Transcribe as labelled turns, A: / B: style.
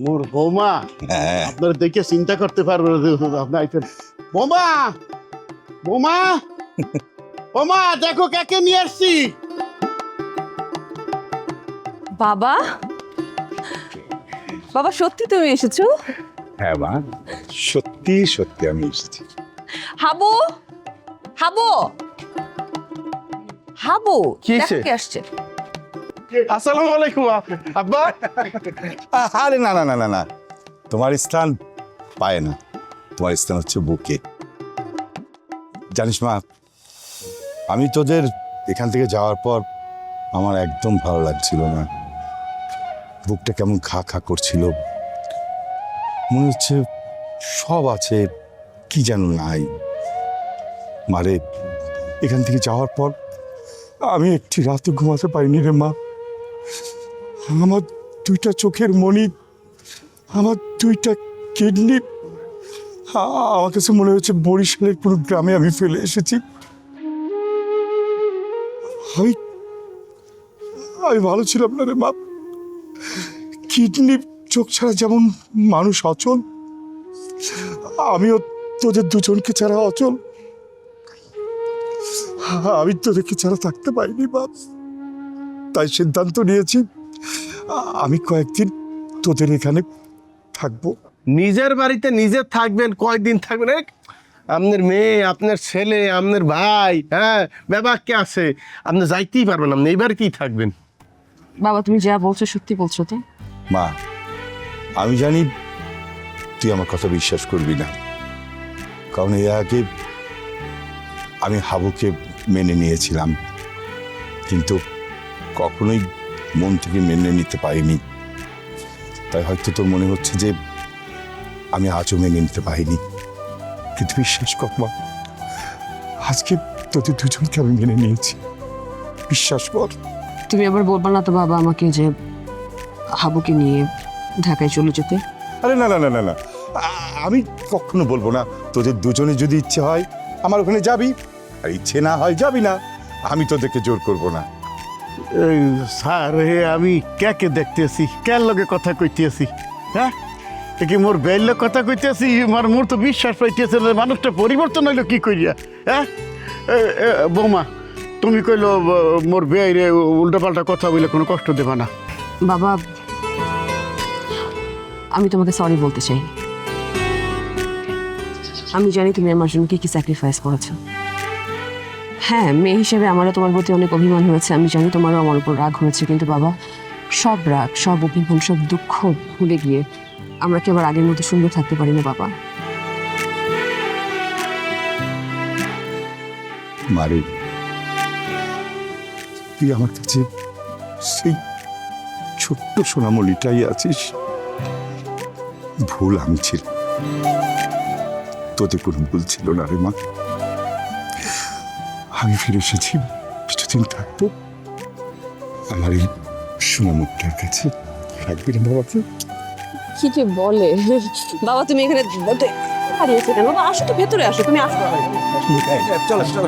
A: মোর বৌমা
B: হ্যাঁ
A: আপনার দেখে চিন্তা করতে পারবে না যে আপনি আইতেন। বৌমা, বৌমা, বৌমা দেখো কাকে নিয়ে আসছি।
C: বাবা, বাবা সত্যি তুমি এসেছো?
B: হ্যাঁ মা, সত্যি সত্যি আমি এসেছি।
C: হাবু, হাবু, হাবু,
A: কি
C: দেখো
A: হয়েছে?
C: কে আসছে।
A: আসসালামু আলাইকুম আব্বা।
B: আরে না না না না না, তোমার স্থান পায় না, তোমার স্থান হচ্ছে বুকে। জানিস মা, আমি তোদের এখান থেকে যাওয়ার পর আমার একদম ভালো লাগছিল না। বুকটা কেমন খা খা করছিল, মনে হচ্ছে সব আছে কি যেন নাই। মারে, এখান থেকে যাওয়ার পর আমি একটি রাতে ঘুমাতে পারিনি রে মা। আমার দুইটা চোখের মণি, আমার দুইটা কিডনি, আমার কাছে মনে হচ্ছে বরিশালের কোনো গ্রামে আমি ফেলে এসেছি। আমি আমি ভালো ছিলাম না রে মা। কিডনি চোখ ছাড়া যেমন মানুষ অচল, আমিও তোদের দুজনকে ছাড়া অচল। আমি তোদেরকে ছাড়া থাকতে পারিনি বাপ। তাই সিদ্ধান্ত নিয়েছি আমি কয়েকদিন তোদের এখানে থাকবো।
A: নিজের বাড়িতে নিজে থাকবেন, কয়দিন থাকবেন? আপনার মেয়ে, আপনার ছেলে, আপনার ভাই, হ্যাঁ ব্যাপার কে আছে, আপনি যাইতেই পারবেন, আপনি এই বাড়িতেই থাকবেন।
C: বাবা তুমি যা বলছো সত্যি বলছো তো?
B: মা, আমি জানি তুই আমার কথা বিশ্বাস করবি না, কারণ এর আগে আমি হাবুকে মেনে নিয়েছিলাম, কিন্তু কখনোই মন থেকে মেনে নিতে পারিনি। তাই হয়তো তোর মনে হচ্ছে যে আমি আজও মেনে নিতে পারিনি, কিন্তু বিশ্বাস কর মা, আজকে তোদের দুজনকে আমি মেনে নিয়েছি, বিশ্বাস কর।
C: তুমি আবার বলবা না তো বাবা আমাকে যে হাবুকে নিয়ে ঢাকায় চলে যেতে?
B: আরে না না না না না, আমি কখনো বলবো না। তোদের দুজনে যদি ইচ্ছে হয় আমার ওখানে যাবি, আর ইচ্ছে না হয় যাবি না, আমি তোদেরকে জোর করব না।
A: এই স্যার, হে আমি কাকে দেখতেছি, কার লগে কথা কইতেছি? হ্যাঁ, এ কি মোর বেল কথা কইতেছি? মোর তো বিশ্বাস পাইতেছে না, মানুষটা পরিবর্তন হইলো কি করিয়া? হ্যাঁ বৌমা, তুমি কইলো মোর বেয়াইরে উল্টা পাল্টা কথা বলে কোনো কষ্ট দেবা না।
C: বাবা আমি তোমাকে সরি বলতে চাই। আমি জানি তুমি আমার জন্য কি কি স্যাক্রিফাইস করেছো। হ্যাঁ, মেয়ে হিসেবে আমারও তোমার প্রতি অনেক অভিমান হয়েছে, আমি জানি তোমারও আমার উপর রাগ হয়েছে, কিন্তু বাবা সব রাগ, সব অভিমান, সব দুঃখ ভুলে গিয়ে আমরা কি আবার আগের মতো সুন্দর থাকতে পারি না বাবা?
B: মারে, তুই আমার কাছে সেই ছোট্ট সোনামণিটাই আছিস। ভুল আমি ছিল, তোদের কোনো ভুল ছিল না রে মা। আমি ফিরে এসেছি, কিছুদিন থাকবো আমার এই সোনামুখটার কাছে। থাকবি না বাবাকে?
C: কি যে বলে বাবা, তুমি এখানে দাঁড়িয়েছো কেন? বাবা আসো তো, ভেতরে আসো, তুমি আসো।
B: চলো চলো।